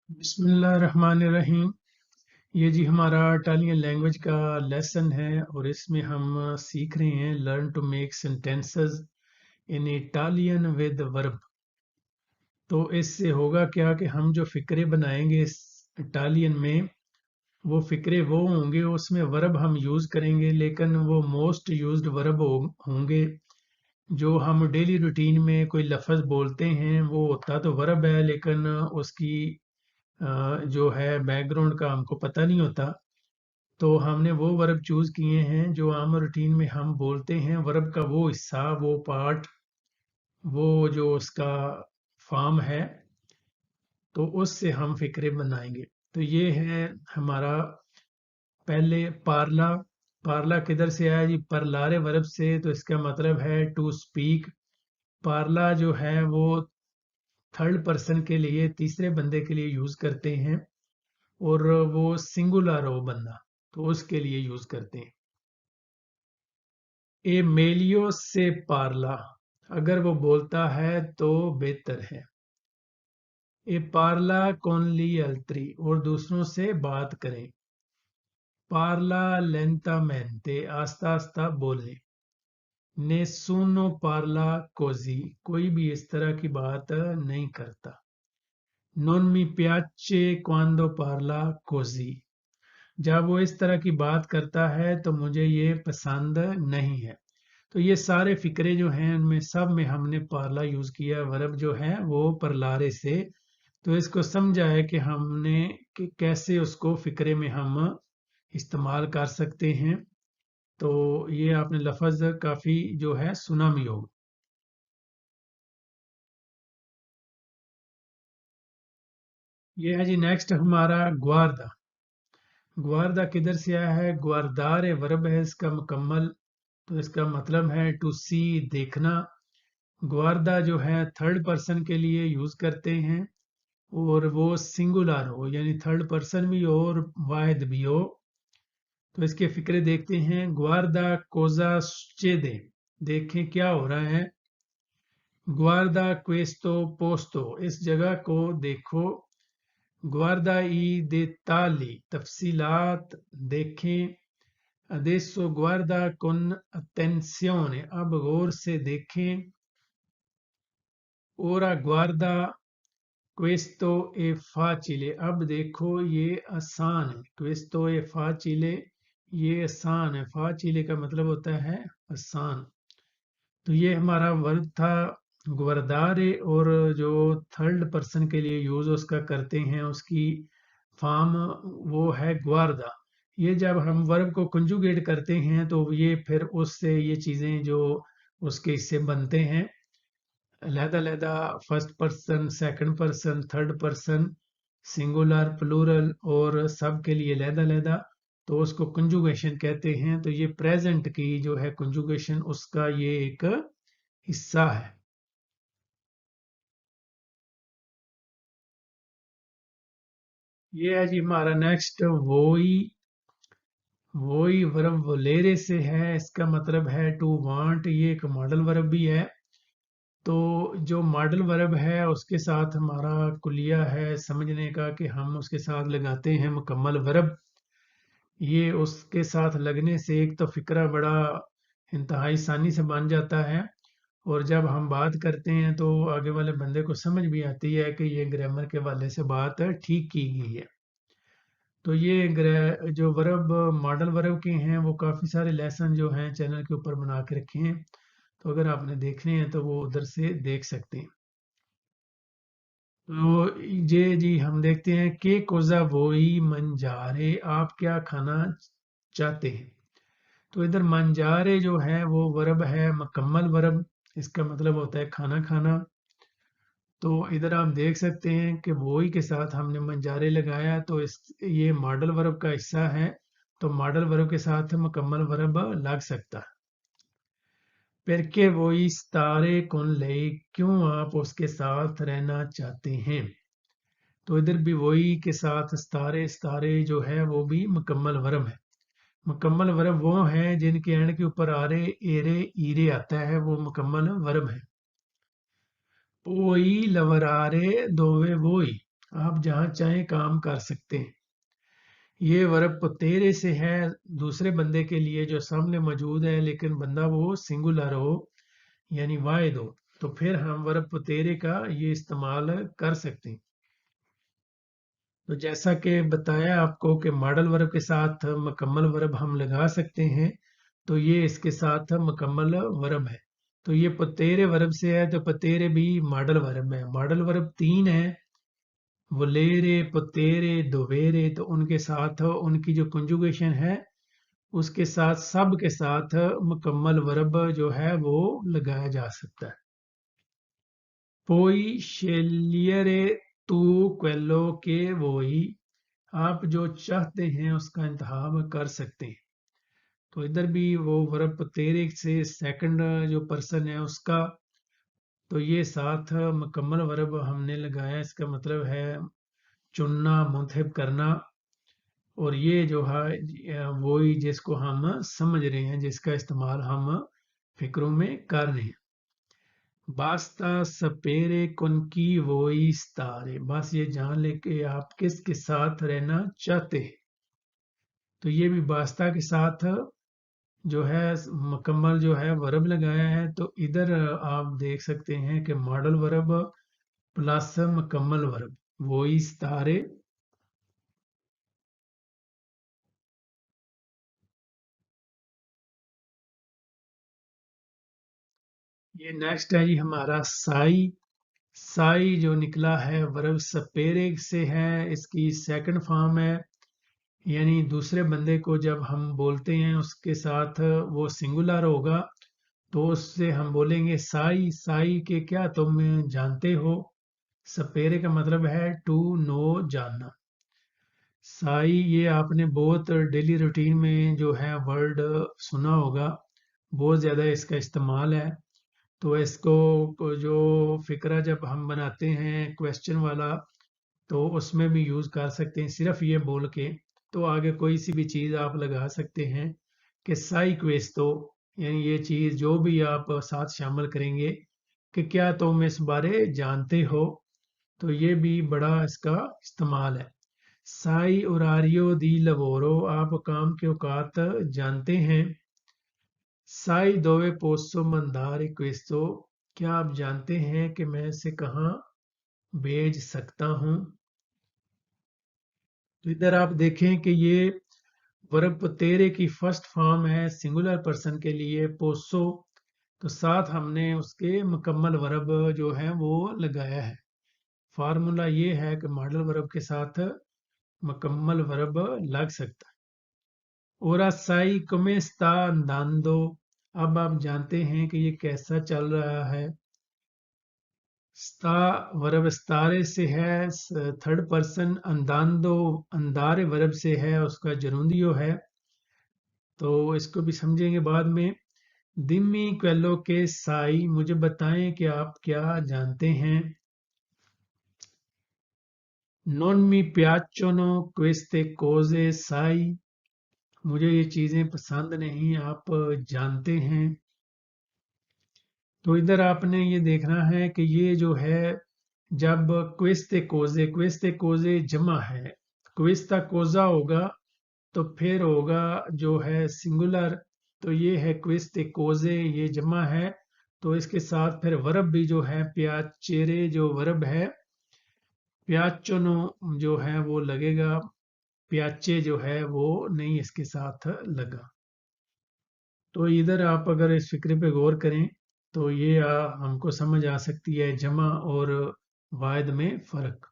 बिस्मिल्लाहिर्रहमानिर्रहीम। ये जी हमारा इटालियन लैंग्वेज का लेसन है और इसमें हम सीख रहे हैं learn to make sentences in Italian with verb. तो इससे होगा क्या कि हम जो फ़िक्रे बनाएंगे इस इटालियन में, वो फ़िक्रे वो होंगे, उसमें वर्ब हम यूज़ करेंगे, लेकिन वो मोस्ट यूज्ड वर्ब होंगे। जो हम डेली रूटीन में कोई लफ्ज़ बोलते हैं वो होता तो वर्ब है, लेकिन उसकी जो है बैकग्राउंड का हमको पता नहीं होता। तो हमने वो वर्ब चूज़ किए हैं जो आम रूटीन में हम बोलते हैं, वर्ब का वो हिस्सा, वो पार्ट, वो जो उसका फॉर्म है, तो उससे हम फ़िक्रे बनाएंगे। तो ये है हमारा पहले पार्ला। पार्ला किधर से आया जी? परलारे वर्ब से, तो इसका मतलब है टू स्पीक। पार्ला जो है वो थर्ड पर्सन के लिए, तीसरे बंदे के लिए यूज़ करते हैं, और वो सिंगुलर हो बंदा, तो उसके लिए यूज़ करते हैं। ए मेलियो से पार्ला, अगर वो बोलता है तो बेहतर है। ए पार्ला con gli altri, और दूसरों से बात करें। पार्ला lentamente, आस्ता आस्ता बोले। nessuno parla così, कोई भी इस तरह की बात नहीं करता। non mi piace quando parla così, जब वो इस तरह की बात करता है तो मुझे ये पसंद नहीं है। तो ये सारे फिक्रे जो हैं उनमें सब में हमने पार्ला यूज किया, वर्ब जो है वो परलारे से। तो इसको समझा है कि हमने कि कैसे उसको फिक्रे में हम इस्तेमाल कर सकते हैं। तो ये आपने लफ्ज काफी जो है सुना भी होगा। ये है जी नेक्स्ट हमारा ग्वारदा। ग्वारदा किधर से आया है? ग्वारदार वर्ब है इसका मुकम्मल। तो इसका मतलब है टू सी, देखना। ग्वारदा जो है थर्ड पर्सन के लिए यूज करते हैं, और वो सिंगुलर हो, यानी थर्ड पर्सन भी हो और वाहिद भी हो। तो इसके फिक्रे देखते हैं। ग्वारदा कोजा सुचेदे, देखें क्या हो रहा है। ग्वारदा क्वेस्तो पोस्तो, इस जगह को देखो। ग्वारदा ई देताली, तफसीलात देखें। adesso guarda con attenzione, अब गौर से देखें। ora guarda questo è facile, अब देखो ये आसान है। questo è facile, ये आसान है। facile का मतलब होता है आसान। तो ये हमारा वर्ब था गुवरदारे, और जो थर्ड पर्सन के लिए यूज उसका करते हैं उसकी फॉर्म वो है ग्वारदा। ये जब हम वर्ब को कंजुगेट करते हैं तो ये फिर उससे ये चीज़ें जो उसके हिस्से बनते हैं, अलहदा-अलहदा, first person, second person, third person, singular, plural, और सब के लिए अलहदा-अलहदा, तो उसको कंजुगेशन कहते हैं। तो ये प्रेजेंट की जो है कंजुगेशन, उसका ये एक हिस्सा है। ये है जी हमारा नेक्स्ट वोई। वोई वर्ब वोलेरे से है, इसका मतलब है टू वांट। ये एक मॉडल वर्ब भी है। तो जो मॉडल वर्ब है उसके साथ हमारा कुलिया है समझने का कि हम उसके साथ लगाते हैं मुकम्मल वर्ब। ये उसके साथ लगने से एक तो फिक्रा बड़ा इंतहाई आसानी से बन जाता है, और जब हम बात करते हैं तो आगे वाले बंदे को समझ भी आती है कि ये ग्रामर के वाले से बात ठीक की गई है। तो ये जो वर्ब मॉडल वर्ब के हैं वो काफ़ी सारे लेसन जो हैं चैनल के ऊपर बना के रखे हैं। तो अगर आपने देखने हैं तो वो उधर से देख सकते हैं। तो ये जी हम देखते हैं के कोजा वोई मंजारे, आप क्या खाना चाहते हैं। तो इधर मंजारे जो है वो वर्ब है मुकम्मल वर्ब, इसका मतलब होता है खाना खाना। तो इधर आप देख सकते हैं कि वोई के साथ हमने मंजारे लगाया, तो इस ये मॉडल वर्ब का हिस्सा है। तो मॉडल वर्ब के साथ मुकम्मल वर्ब लग सकता है। perché voi stare con lei, क्यों आप उसके साथ रहना चाहते हैं। तो इधर भी वही के साथ स्तारे, स्तारे जो है वो भी मुकम्मल वर्ब है। मुकम्मल वर्ब वो हैं जिनके एंड के ऊपर आरे, एरे, ईरे आता है, वो मुकम्मल वर्ब है। पोई लवरारे दोवे वोई, आप जहाँ चाहें काम कर सकते हैं। ये वर्ब तेरे से है दूसरे बंदे के लिए जो सामने मौजूद है, लेकिन बंदा वो सिंगुलर हो यानी वाहिद हो, तो फिर हम वर्ब तेरे का ये इस्तेमाल कर सकते हैं। तो जैसा कि बताया आपको कि मॉडल वर्ब के साथ मुकम्मल वर्ब हम लगा सकते हैं, तो ये इसके साथ मुकम्मल वर्ब है। तो ये पतेरे वर्ब से है, तो पतेरे भी मॉडल वर्ब है। मॉडल वर्ब 3 है, वलेरे, पतेरे, दोवेरे, तो उनके साथ उनकी जो कंजुगेशन है उसके साथ सब के साथ मुकम्मल वर्ब जो है वो लगाया जा सकता है। Poi scegliere tu quello che vuoi, आप जो चाहते हैं उसका इंतखाब कर सकते हैं। तो इधर भी वो वर्ब तेरे से सेकंड जो पर्सन है उसका, तो ये साथ मुकम्मल वर्ब हमने लगाया, इसका मतलब है चुनना, मुंतखब करना। और ये जो है वही जिसको हम समझ रहे हैं, जिसका इस्तेमाल हम फिक्रों में कर रहे हैं। बास्ता सपेरे कुनकी वोई स्तारे, बस ये जान ले कि आप किसके साथ रहना चाहते हैं। तो ये भी बास्ता के साथ जो है मुकम्मल जो है वर्ब लगाया है। तो इधर आप देख सकते हैं कि मॉडल वर्ब प्लस मुकम्मल वर्ब वोई स्तारे। ये नेक्स्ट है जी हमारा साई। साई जो निकला है वर्ब सपेरे से है, इसकी सेकंड फॉर्म है, यानी दूसरे बंदे को जब हम बोलते हैं उसके साथ वो सिंगुलर होगा, तो उससे हम बोलेंगे साई। साई के क्या तुम जानते हो। सपेरे का मतलब है टू नो, जानना। साई ये आपने बहुत डेली रूटीन में जो है वर्ड सुना होगा, बहुत ज़्यादा इसका इस्तेमाल है। तो इसको जो फिक्रा जब हम बनाते हैं क्वेश्चन वाला, तो उसमें भी यूज़ कर सकते हैं सिर्फ ये बोल के। तो आगे कोई सी भी चीज़ आप लगा सकते हैं कि साई क्वेस्तो, यानी ये चीज़ जो भी आप साथ शामिल करेंगे कि क्या तुम इस बारे जानते हो। तो ये भी बड़ा इसका इस्तेमाल है। साई ओरारियो दी लवोरो, आप काम के औकात जानते हैं। साई दोवे पोसो मंदारे क्वेस्तो, क्या आप जानते हैं कि मैं इसे कहाँ भेज सकता हूँ। तो इधर आप देखें कि ये वर्ब तेरे की फर्स्ट फॉर्म है सिंगुलर पर्सन के लिए पोसो, तो साथ हमने उसके मुकम्मल वर्ब जो है वो लगाया है। फार्मूला ये है कि मॉडल वर्ब के साथ मुकम्मल वर्ब लग सकता है। ओरा साई कमे स्ता अंदांदो, अब आप जानते हैं कि ये कैसा चल रहा है। स्ता वर्ब स्तारे से है, थर्ड पर्सन। अंदांदो अंदारे वर्ब से है, उसका जरूंदियो है। तो इसको भी समझेंगे बाद में। दिम्मी क्वेलो के साई, मुझे बताएं कि आप क्या जानते हैं। नॉन मी पियाचोनो क्वेस्ते कोजे साई, मुझे ये चीज़ें पसंद नहीं, आप जानते हैं। तो इधर आपने ये देखना है कि ये जो है जब क्वेस्ते कोजे जमा है, क्वेस्ता कोजा होगा तो फिर होगा जो है सिंगुलर। तो ये है क्वेस्ते कोजे, ये जमा है। तो इसके साथ फिर वर्ब भी जो है प्याचेरे जो वर्ब है, प्याचोनो जो है वो लगेगा, प्याचे जो है वो नहीं इसके साथ लगा। तो इधर आप अगर इस फिक्रे पे गौर करें तो ये हमको समझ आ सकती है जमा और वाहिद में फ़र्क।